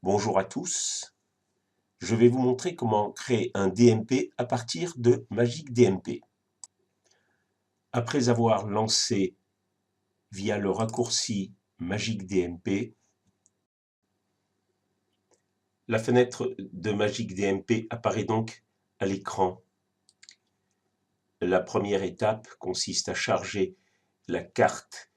Bonjour à tous, je vais vous montrer comment créer un DMP à partir de Magic DMP. Après avoir lancé via le raccourci Magic DMP, la fenêtre de Magic DMP apparaît donc à l'écran. La première étape consiste à charger la carte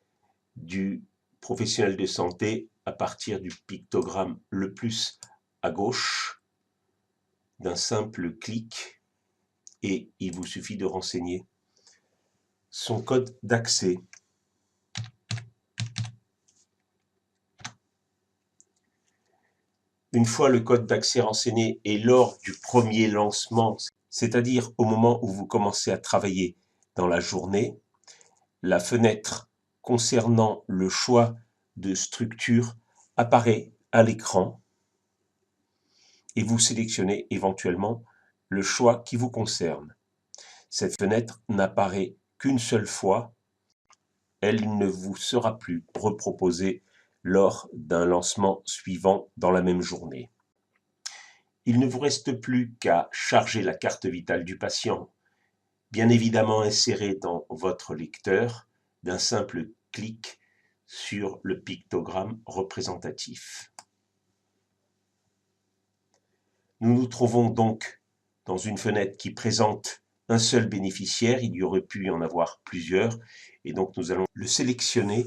du professionnel de santé à partir du pictogramme le plus à gauche d'un simple clic et il vous suffit de renseigner son code d'accès. Une fois le code d'accès renseigné et lors du premier lancement, c'est-à-dire au moment où vous commencez à travailler dans la journée, la fenêtre concernant le choix de structure apparaît à l'écran et vous sélectionnez éventuellement le choix qui vous concerne. Cette fenêtre n'apparaît qu'une seule fois, elle ne vous sera plus reproposée lors d'un lancement suivant dans la même journée. Il ne vous reste plus qu'à charger la carte vitale du patient, bien évidemment insérée dans votre lecteur d'un simple clic sur le pictogramme représentatif. Nous nous trouvons donc dans une fenêtre qui présente un seul bénéficiaire, il y aurait pu y en avoir plusieurs, et donc nous allons le sélectionner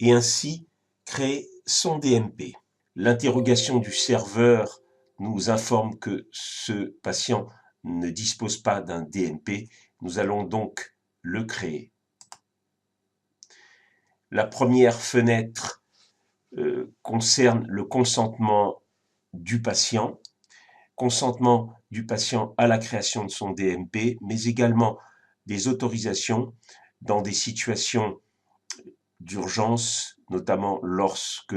et ainsi créer son DMP. L'interrogation du serveur nous informe que ce patient ne dispose pas d'un DMP, nous allons donc le créer. La première fenêtre concerne le consentement du patient à la création de son DMP, mais également des autorisations dans des situations d'urgence, notamment lorsque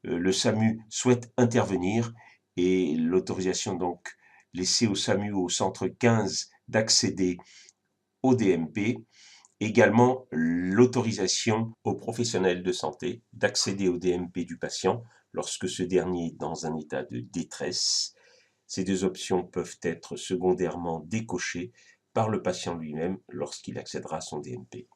le SAMU souhaite intervenir et l'autorisation donc laissée au SAMU ou au centre 15 d'accéder au DMP, également l'autorisation aux professionnels de santé d'accéder au DMP du patient lorsque ce dernier est dans un état de détresse. Ces deux options peuvent être secondairement décochées par le patient lui-même lorsqu'il accédera à son DMP.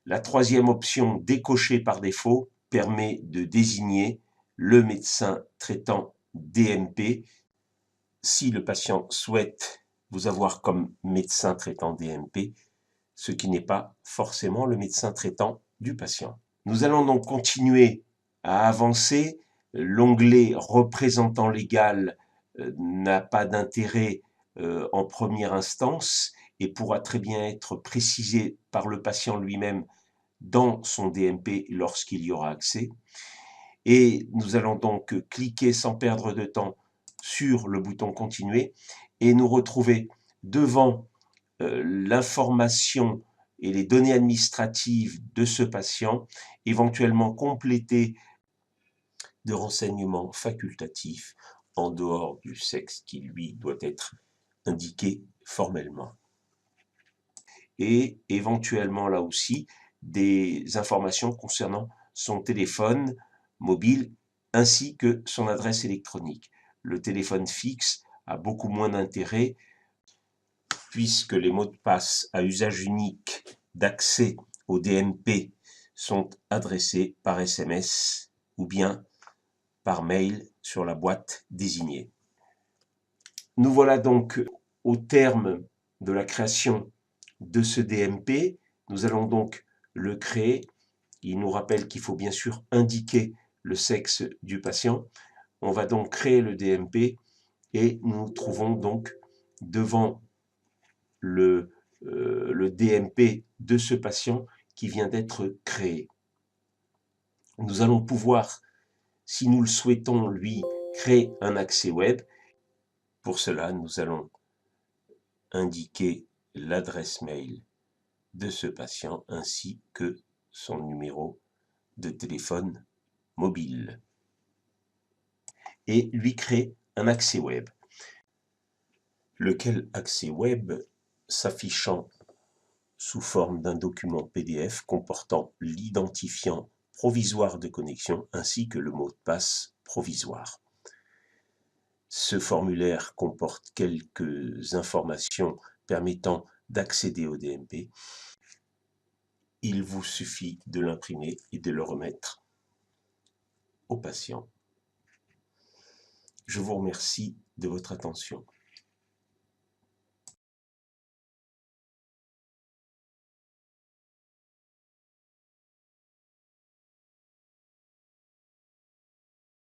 La troisième option, décochée par défaut, permet de désigner le médecin traitant DMP si le patient souhaite vous avoir comme médecin traitant DMP, ce qui n'est pas forcément le médecin traitant du patient. Nous allons donc continuer à avancer. L'onglet représentant légal n'a pas d'intérêt en première instance et pourra très bien être précisé par le patient lui-même dans son DMP lorsqu'il y aura accès. Et nous allons donc cliquer sans perdre de temps sur le bouton continuer et nous retrouver devant l'information et les données administratives de ce patient, éventuellement complétées de renseignements facultatifs en dehors du sexe qui lui doit être indiqué formellement. Et éventuellement là aussi des informations concernant son téléphone mobile ainsi que son adresse électronique. Le téléphone fixe a beaucoup moins d'intérêt puisque les mots de passe à usage unique d'accès au DMP sont adressés par SMS ou bien par mail sur la boîte désignée. Nous voilà donc au terme de la création de ce DMP. Nous allons donc le créer. Il nous rappelle qu'il faut bien sûr indiquer le sexe du patient. On va donc créer le DMP et nous nous trouvons donc devant le DMP de ce patient qui vient d'être créé. Nous allons pouvoir, si nous le souhaitons, lui créer un accès web. Pour cela, nous allons indiquer l'adresse mail de ce patient ainsi que son numéro de téléphone mobile et lui créer un accès web. Lequel accès web s'affichant sous forme d'un document PDF comportant l'identifiant provisoire de connexion ainsi que le mot de passe provisoire. Ce formulaire comporte quelques informations permettant d'accéder au DMP. Il vous suffit de l'imprimer et de le remettre au patient. Je vous remercie de votre attention.